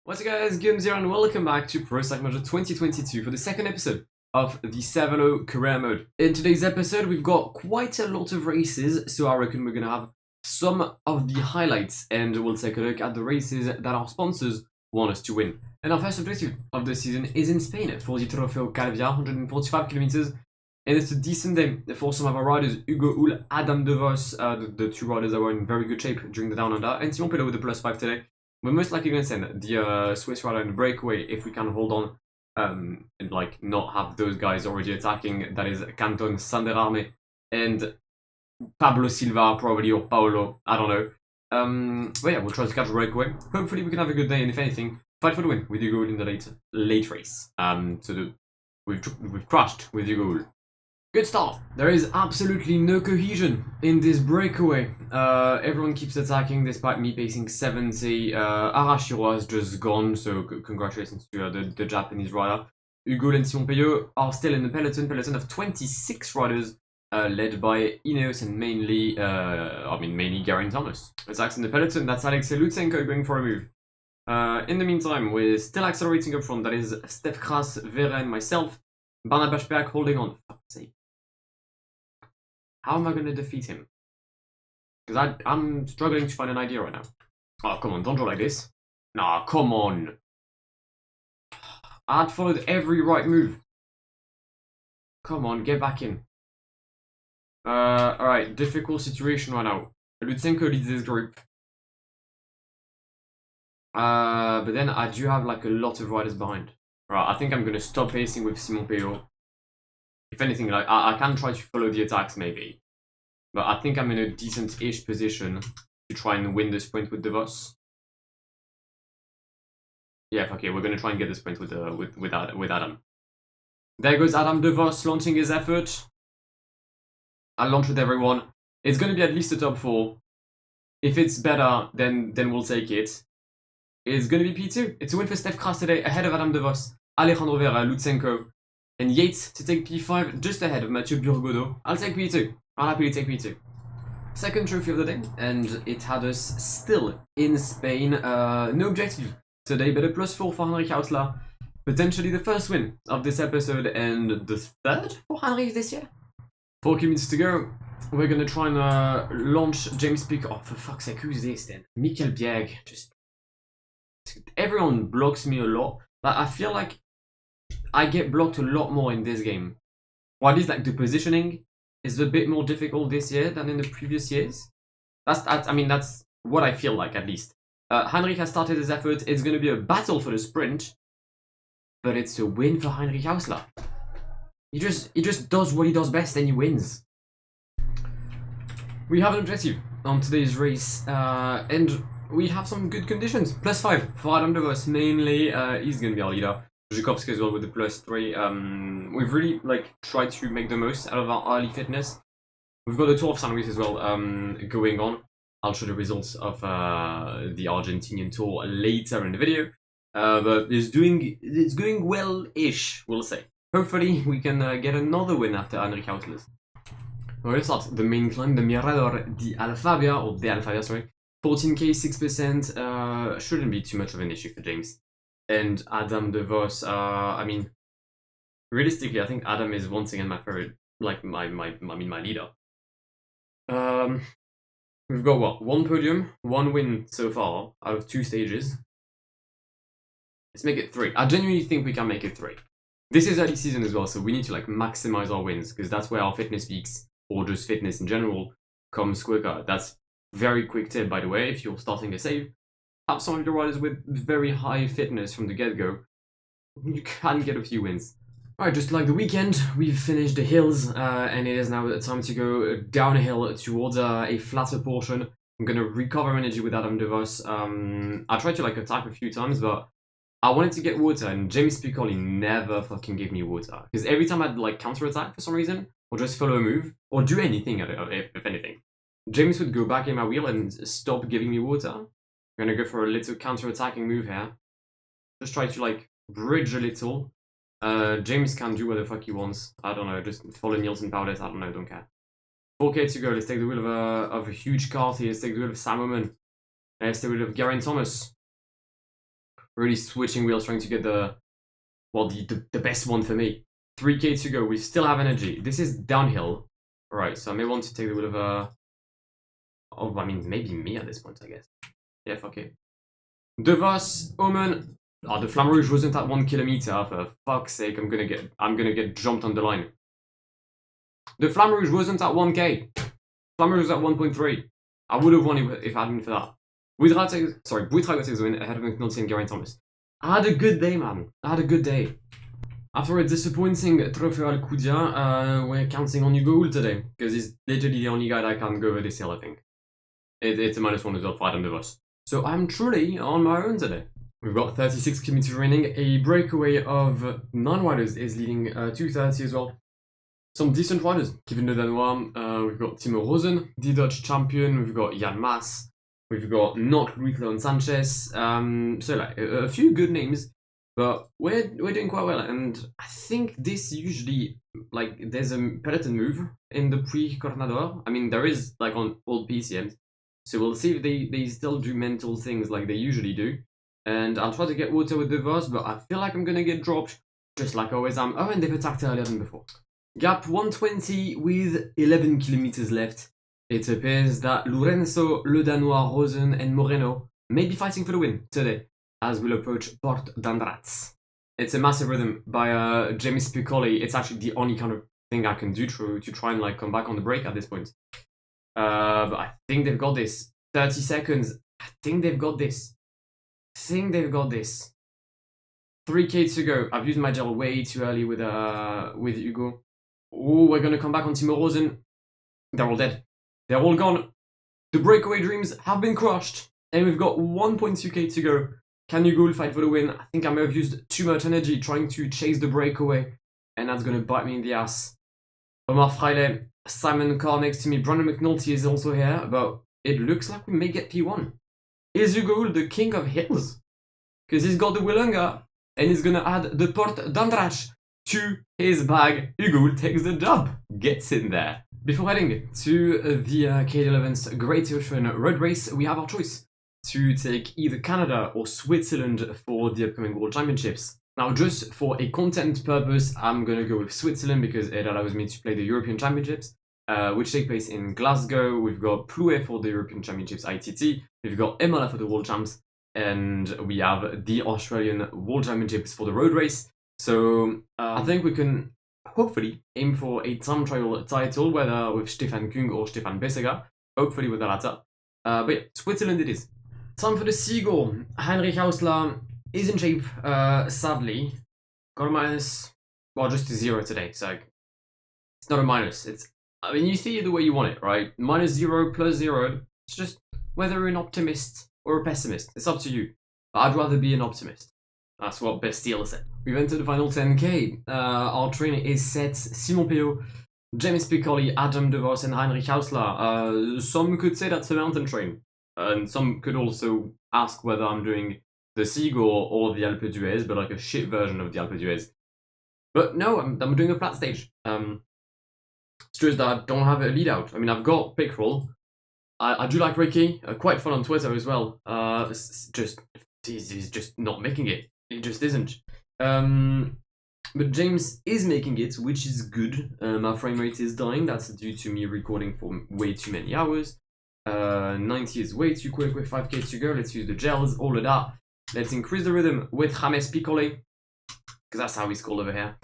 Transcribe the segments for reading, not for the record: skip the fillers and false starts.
What's up guys, Guillaume here and welcome back to Pro Cycle Manager 2022 for the second episode of the Cervélo career mode. In today's episode we've got quite a lot of races, so I reckon we're gonna have some of the highlights and we'll take a look at the races that our sponsors want us to win. And our first objective of the season is in Spain for the Trofeo Calvia, 145 kilometers, and it's a decent day for some of our riders, Hugo Hull, Adam De Vos, the two riders that were in very good shape during the Down Under, and Simon Pelot with the +5 today. We're most likely going to send the Swiss rider in the breakaway if we can hold on and like not have those guys already attacking. That is Canton Sanderarme and Pablo Silva probably, or Paolo, I don't know. But yeah, we'll try to catch a breakaway. Hopefully we can have a good day, and if anything, fight for the win with Hugo Hull in the late race. We've crashed with Hugo Hull. Good start. There is absolutely no cohesion in this breakaway. Everyone keeps attacking despite me pacing 70. Arashiro has just gone, so congratulations to the Japanese rider. Hugo and Simon Pelot are still in the peloton of 26 riders, led by Ineos and mainly Geraint Thomas. Attacks in the peloton, that's Alexei Lutsenko going for a move. In the meantime, we're still accelerating up front. That is Steph Kras, Vera and myself. Barnabas Berg holding on. For fuck's sake. How am I going to defeat him? Because I'm struggling to find an idea right now. Oh, come on, don't draw like this. Nah, come on. I'd followed every right move. Come on, get back in. Alright, difficult situation right now. Lutsenko leads this group. But then I do have like a lot of riders behind. Right, I think I'm going to stop pacing with Simon Pelot. If anything, like I can try to follow the attacks maybe, but I think I'm in a decent-ish position to try and win the sprint with De Vos. Yeah, okay, we're gonna try and get the sprint with Adam. There goes Adam De Vos launching his effort. I'll launch with everyone. It's gonna be at least a top 4. If it's better, then we'll take it. It's gonna be P2. It's a win for Steph Kras today, ahead of Adam De Vos, Alejandro Vera, Lutsenko, and Yates to take P5 just ahead of Mathieu Burgodeau. I'll take P2. I'll happily take P2. Second trophy of the day, and it had us still in Spain. No objective today, but a +4 for Heinrich Hausler. Potentially the first win of this episode and the third for Heinrich this year. 4 kilometers to go. We're gonna try and launch James Pick. Oh, for fuck's sake, who's this then? Mikkel Bjerg. Just everyone blocks me a lot. But I feel like I get blocked a lot more in this game. Or at least like the positioning is a bit more difficult this year than in the previous years. That's what I feel like at least. Heinrich has started his effort. It's going to be a battle for the sprint, but it's a win for Heinrich Hausler. He just does what he does best and he wins. We have an objective on today's race, and we have some good conditions. +5 for Adam De Vos mainly. He's going to be our leader. Zhukovsky as well with the +3. We've really like tried to make the most out of our early fitness. We've got the Tour of San Luis as well going on. I'll show the results of the Argentinian tour later in the video. But it's going well-ish, we'll say. Hopefully we can get another win after Heinrich Hausler's. We're going to start the main climb, the Mirador di Alfabia, or the Alfabia, sorry. 14k, 6%, shouldn't be too much of an issue for James. And Adam De Vos, realistically, I think Adam is once again my favorite, like my leader. We've got what? 1 podium, 1 win so far out of 2 stages. Let's make it 3. I genuinely think we can make it 3. This is early season as well, so we need to like maximize our wins because that's where our fitness peaks, or just fitness in general, comes quicker. That's very quick tip, by the way, if you're starting a save. Have some of the riders with very high fitness from the get-go, you can get a few wins. Alright, just like the weekend, we've finished the hills, and it is now time to go downhill towards a flatter portion. I'm gonna recover energy with Adam De Vos. I tried to like attack a few times, but I wanted to get water, and James Piccoli never fucking gave me water. Because every time I'd like counter-attack for some reason, or just follow a move, or do anything, if anything, James would go back in my wheel and stop giving me water. I'm gonna go for a little counter-attacking move here. Just try to like bridge a little. James can do what the fuck he wants. I don't know, just follow Nielsen Powders, I don't know, don't care. 4k to go, let's take the wheel of a huge cart here. Let's take the wheel of Sam Oman. Let's take the wheel of Geraint Thomas. really switching wheels, trying to get the best one for me. 3k to go. We still have energy. This is downhill. Right, so I may want to take the wheel of I mean, maybe me at this point, I guess. Yeah, fuck it. De Vos, Oman. Oh, the Flamme Rouge wasn't at 1 kilometer. For fuck's sake, I'm gonna get jumped on the line. The Flamme Rouge wasn't at 1k. Flamme Rouge was at 1.3. I would have won if I hadn't for that. Buitra got his win ahead of McNulty and Geraint Thomas. I had a good day, man. I had a good day. After a disappointing Trofeo Alcudia, we're counting on Hugo today, because he's literally the only guy that can go over this hill, I think. It's a -1 as well for Adam De Vos. So I'm truly on my own today. We've got 36 kilometers remaining. A breakaway of 9 riders is leading 2:30 as well. Some decent riders. Kevin Le Danois, we've got Timo Rosen, the Dutch champion, we've got Jan Maas, we've got not Luis Sanchez. So like a few good names, but we're doing quite well. And I think this usually, like, there's a peloton move in the pre-Coronador. I mean, there is like on old PCMs. So we'll see if they still do mental things like they usually do. And I'll try to get water with the Vos, but I feel like I'm gonna get dropped, just like I always am. Oh, and they've attacked earlier than before. Gap 120 with 11 kilometers left. It appears that Lorenzo, Le Danois, Rosen, and Moreno may be fighting for the win today, as we'll approach Port d'Andratx. It's a massive rhythm by James Piccoli. It's actually the only kind of thing I can do to try and like come back on the break at this point. But I think they've got this. 30 seconds. I think they've got this. 3k to go. I've used my gel way too early with Hugo. Oh, we're gonna come back on Timo Rosen. They're all dead. They're all gone. The breakaway dreams have been crushed. And we've got 1.2k to go. Can Hugo fight for the win? I think I may have used too much energy trying to chase the breakaway. And that's gonna bite me in the ass. Omar Freile, Simon Carr next to me. Brandon McNulty is also here. But it looks like we may get P1. Is Hugo the king of hills? Because he's got the Willunga. And he's gonna add the Port d'Andratx to his bag. Hugo takes the job, gets in there. Before heading to the K11's Great Ocean Road Race, we have our choice to take either Canada or Switzerland for the upcoming World Championships. Now, just for a content purpose, I'm gonna go with Switzerland because it allows me to play the European Championships, which take place in Glasgow. We've got Plouay for the European Championships ITT, we've got Imola for the World Champs, and we have the Australian World Championships for the road race. So I think we can hopefully aim for a time trial title, whether with Stefan Kung or Stefan Besega, hopefully with the latter. But yeah, Switzerland it is. Time for the Seagull. Heinrich Hausler is in shape, sadly. Got a minus, well, just a 0 today, so it's not a minus. I mean, you see it the way you want it, right? -0, +0, it's just whether you're an optimist or a pessimist. It's up to you. But I'd rather be an optimist. That's what Bastille said. We've entered the final 10k. Our train is set. Simon Peot, James Piccoli, Adam De Vos, and Heinrich Hausler. Some could say that's a mountain train. And some could also ask whether I'm doing the Seagull or the Alpe d'Huez, but like a shit version of the Alpe d'Huez. But no, I'm doing a flat stage. It's just that I don't have a lead out. I mean, I've got Pickrell. I do like Ricky, quite fun on Twitter as well. He's just not making it. He just isn't. But James is making it, which is good. My frame rate is dying. That's due to me recording for way too many hours. 90 is way too quick with 5k to go. Let's use the gels, all of that. Let's increase the rhythm with James Piccoli, because that's how he's called over here.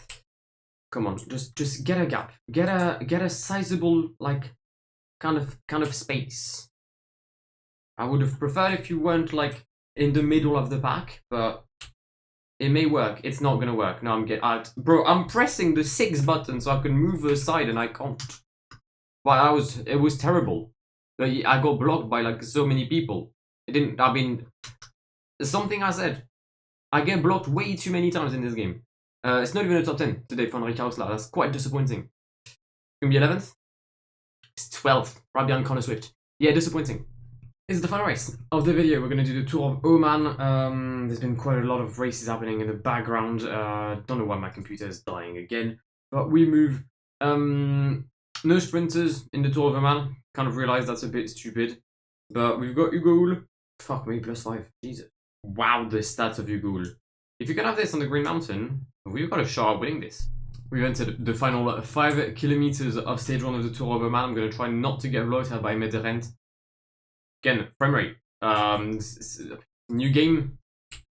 Come on, just get a gap. Get a sizable, like, kind of space. I would have preferred if you weren't like in the middle of the pack, but it may work. It's not gonna work. No, bro, I'm pressing the 6 button so I can move aside and I can't. Well, it was terrible. But I got blocked by like so many people. Something I said. I get blocked way too many times in this game. It's not even a top 10 today for Heinrich Hausler. That's quite disappointing. Gonna be 11th? It's 12th, right behind Connor Swift. Yeah, disappointing. This is the final race of the video. We're going to do the Tour of Oman. There's been quite a lot of races happening in the background. Don't know why my computer is dying again. But we move. No sprinters in the Tour of Oman. Kind of realised that's a bit stupid. But we've got Hugo. Fuck me, +5. Jesus. Wow, the stats of Ugul. If you can have this on the Green Mountain, we've got a shot at winning this. We've entered the final 5 kilometers of stage 1 of the Tour of Oman. I'm going to try not to get blocked by Mediterranean. Again, frame rate. New game,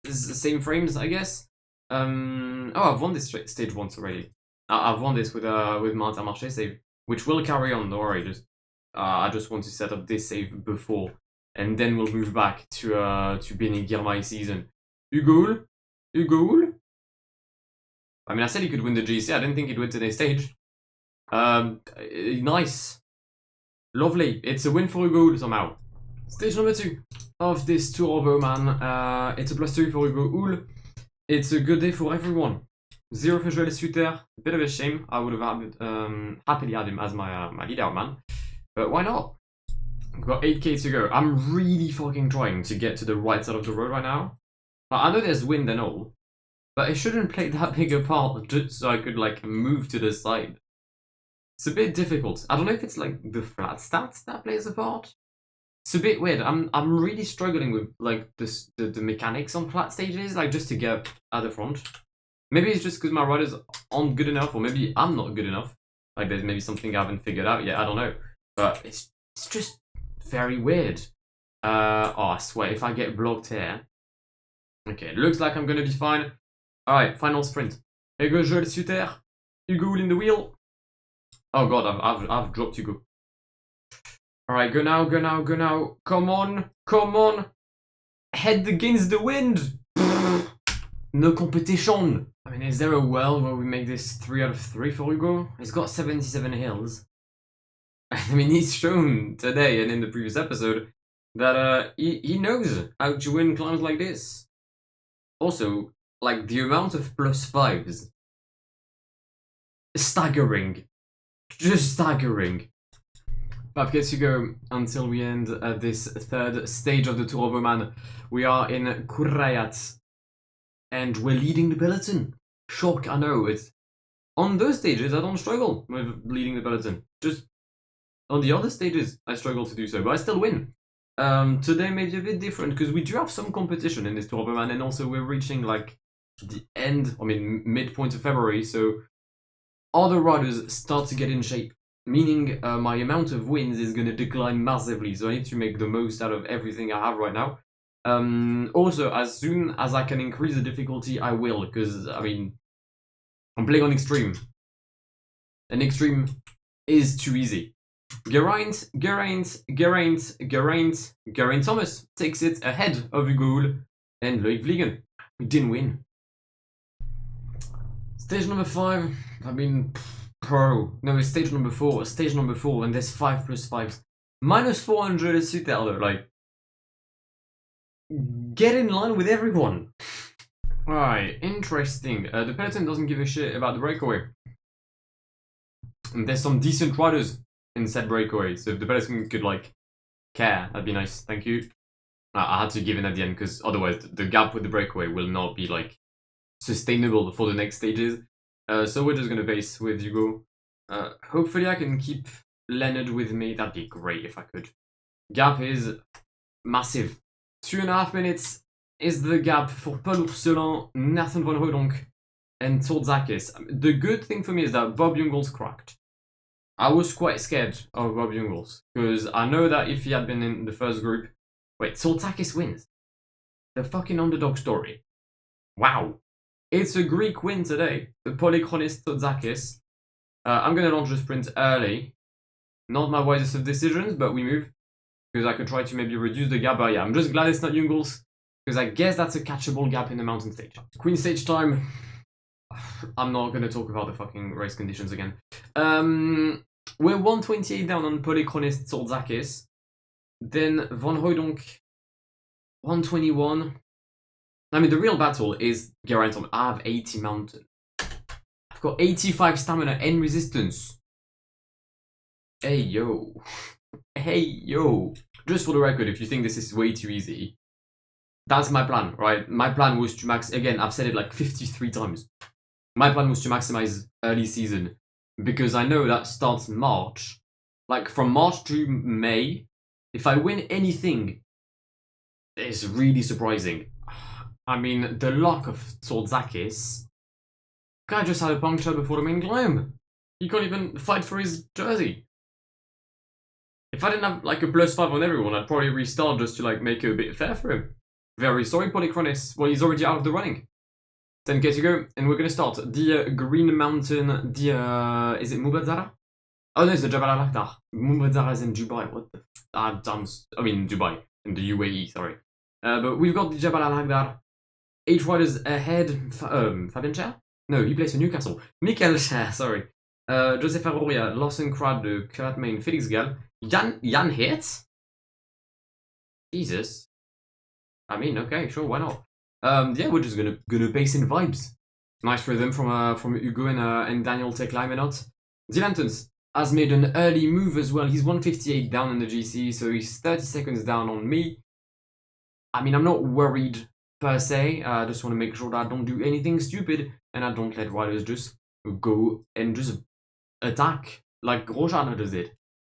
is the same frames, I guess. Oh, I've won this stage once already. I've won this with Martin Marché save, which will carry on. Don't worry. I just want to set up this save before, and then we'll move back to beginning Girmay season. Ugul. I mean, I said he could win the GC. I didn't think he'd win today's stage. Nice, lovely. It's a win for Ugul somehow. Stage number 2 of this Tour of Oman. It's a +2 for Hugo Hull. It's a good day for everyone. 0 for Joël Suter. A bit of a shame. I would have happily had him as my leader man. But why not? We've got 8k to go. I'm really fucking trying to get to the right side of the road right now. I know there's wind and all, but it shouldn't play that big a part just so I could like move to the side. It's a bit difficult. I don't know if it's like the flat stats that plays a part. It's a bit weird. I'm really struggling with like the mechanics on flat stages, like just to get at the front. Maybe it's just because my riders aren't good enough, or maybe I'm not good enough. Like there's maybe something I haven't figured out yet. I don't know, but it's just very weird. Oh, I swear if I get blocked here. Okay, looks like I'm gonna be fine. All right, final sprint. Here goes Joël Suter. Hugo in the wheel. Oh god, I've dropped Hugo. Alright, go now. Come on. Head against the wind. No competition. I mean, is there a world where we make this 3 out of 3 for Hugo? He's got 77 hills. I mean, he's shown today and in the previous episode that he knows how to win climbs like this. Also, like the amount of +5s. Staggering. Just staggering. 5k to go until we end this 3rd stage of the Tour of Oman. We are in Kurayat, and we're leading the peloton. Shock, I know. It's on those stages I don't struggle with leading the peloton. Just on the other stages I struggle to do so, but I still win. Today may be a bit different because we do have some competition in this Tour of Oman, and also we're reaching like the end, I mean midpoint of February, so other riders start to get in shape. Meaning my amount of wins is going to decline massively, so I need to make the most out of everything I have right now. Also, as soon as I can increase the difficulty, I will, because, I mean, I'm playing on Extreme. And Extreme is too easy. Geraint Thomas takes it ahead of Hugo Hull and Loic Vliegen. We didn't win. Stage number 5, I mean... No, it's stage number 4, and there's 5 + 5s. -400 is Suter, like, get in line with everyone. Alright, interesting. The peloton doesn't give a shit about the breakaway. And there's some decent riders in said breakaway, so if the peloton could, like, care, that'd be nice, thank you. I had to give in at the end, because otherwise the gap with the breakaway will not be, like, sustainable for the next stages. So we're just gonna base with Hugo. Hopefully I can keep Leonard with me. That'd be great if I could. Gap is massive. 2.5 minutes is the gap for Paul Ursulin, Nathan Van Hooydonk, and Tzortzakis. The good thing for me is that Bob Jungels cracked. I was quite scared of Bob Jungels, because I know that if he had been in the first group... Wait, Tzortzakis wins. The fucking underdog story. Wow. It's a Greek win today. The polychronist Tzortzakis. I'm going to launch the sprint early. Not my wisest of decisions, but we move. Because I could try to maybe reduce the gap. But yeah, I'm just glad it's not Jungels. Because I guess that's a catchable gap in the mountain stage. Queen stage time. I'm not going to talk about the fucking race conditions again. We're 128 down on polychronist Tzortzakis. Then Van Hooydonk 121. I mean, the real battle is Geraint Thomas. I have 80 mountain. I've got 85 stamina and resistance. Hey, yo. Hey, yo. Just for the record, if you think this is way too easy, that's my plan, right? My plan was to max... Again, I've said it like 53 times. My plan was to maximize early season. Because I know that starts March. Like, from March to May, if I win anything, it's really surprising. I mean, the luck of Tsorzakis. Guy just had a puncture before the main climb. He can't even fight for his jersey. If I didn't have like a +5 on everyone, I'd probably restart just to like make it a bit fair for him. Very sorry, Polychronis. Well, he's already out of the running. 10k to go, and we're gonna start the Green Mountain, the is it Mubazara? Oh no, it's the Jabal Al-Akhdar. Mubazara is in Dubai. What the I mean Dubai, in the UAE, sorry. But we've got the Jabal Al-Akhdar. 8 riders ahead. Fabian Cher? No, he plays for Newcastle. Michael Cher, sorry. Joseph Aroria, Lawson Crad, Kurt Main, Felix Gall, Jan Hertz? Jesus. I mean, okay, sure, why not? Yeah, we're just gonna base in vibes. Nice rhythm from Hugo and Daniel Tekleimenot. Dilantons has made an early move as well. He's 158 down in the GC, so he's 30 seconds down on me. I mean, I'm not worried per se. I just want to make sure that I don't do anything stupid and I don't let riders just go and just attack like Groschartner does it.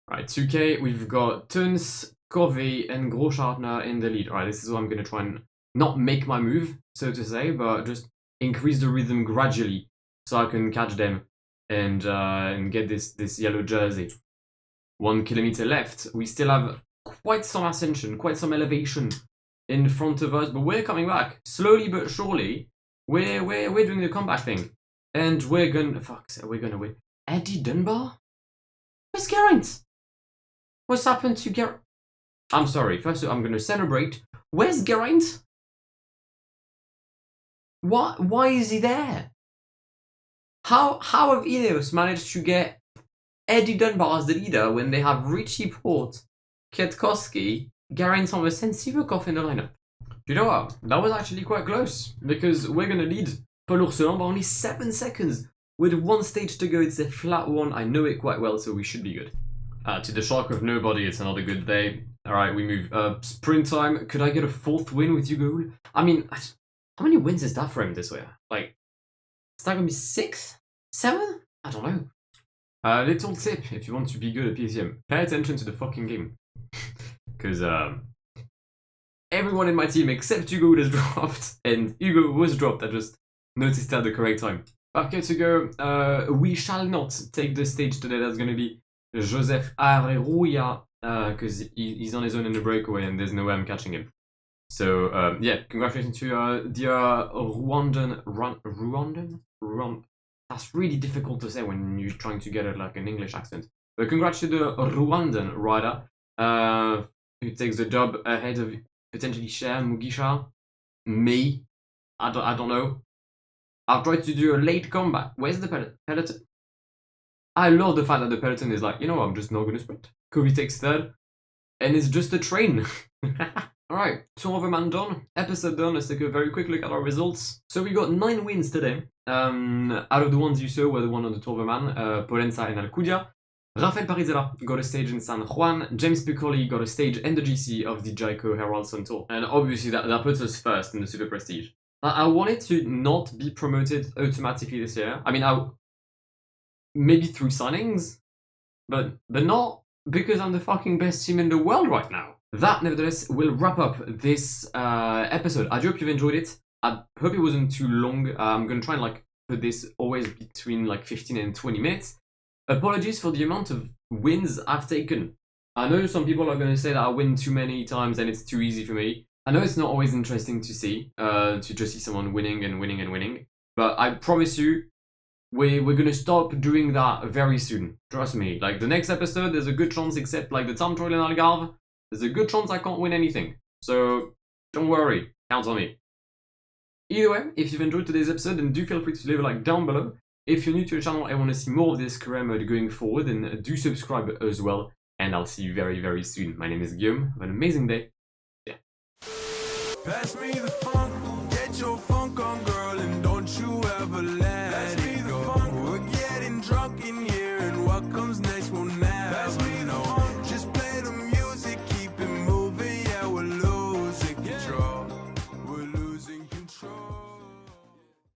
Right, 2k, we've got Tuns, Covey, and Groschartner in the lead. Alright, this is what I'm gonna try and not make my move, so to say, but just increase the rhythm gradually so I can catch them and get this yellow jersey. 1 kilometer left. We still have quite some ascension, quite some elevation in front of us, but we're coming back slowly but surely. We're doing the comeback thing, and we're gonna win. Eddie Dunbar? Where's Geraint? What's happened to Geraint? I'm sorry. First, I'm gonna celebrate. Where's Geraint? Why is he there? How have Ineos managed to get Eddie Dunbar as the leader when they have Richie Porte, Kwiatkowski, Geraint Thomas, and Sivakov in the lineup? You know what? That was actually quite close, because we're gonna lead Paul Ursulan by only 7 seconds. With 1 stage to go, it's a flat 1. I know it quite well, so we should be good. To the shock of nobody, it's another good day. Alright, we move. Sprint time. Could I get a 4th win with Hugo? I mean, how many wins is that for him this way? Like, is that gonna be 6? 7? I don't know. Little tip, if you want to be good at PCM, pay attention to the fucking game. Because, everyone in my team except Hugo has dropped, and Hugo was dropped. I just noticed at the correct time. Okay, to go. We shall not take the stage today. That's going to be Joseph Areruya, because he's on his own in the breakaway and there's no way I'm catching him. So, yeah, congratulations to the Rwandan? That's really difficult to say when you're trying to get like an English accent. But congrats to the Rwandan rider, who takes the job ahead of potentially Cher, Mugisha, me. I don't know. I've tried to do a late comeback. Where's the peloton? I love the fact that the peloton is like, you know, I'm just not gonna sprint. Kovi takes 3rd, and it's just a train. Alright, Tour of Oman done, episode done. Let's take a very quick look at our results. So we got 9 wins today. Out of the ones you saw were the one on the Tour of Oman, Polenza and Alcudia. Rafael Parizella got a stage in San Juan. James Piccoli got a stage in the GC of the Jayco Heraldson Tour. And obviously that puts us first in the Super Prestige. I wanted to not be promoted automatically this year. I mean, maybe through signings, but not because I'm the fucking best team in the world right now. That, nevertheless, will wrap up this episode. I hope you've enjoyed it. I hope it wasn't too long. I'm gonna try and like put this always between like 15 and 20 minutes. Apologies for the amount of wins I've taken. I know some people are gonna say that I win too many times and it's too easy for me. I know it's not always interesting to see, to just see someone winning and winning and winning, but I promise you, we're gonna stop doing that very soon. Trust me. Like the next episode, there's a good chance, except like the time trial in Algarve, there's a good chance I can't win anything. So don't worry, count on me. Either way, if you've enjoyed today's episode, then do feel free to leave a like down below. If you're new to the channel and want to see more of this career mode going forward, then do subscribe as well. And I'll see you very, very soon. My name is Guillaume. Have an amazing day. Yeah. Pass me the funk, get your funk on, girl, and don't you ever let it go. We're getting drunk in here, and what comes next?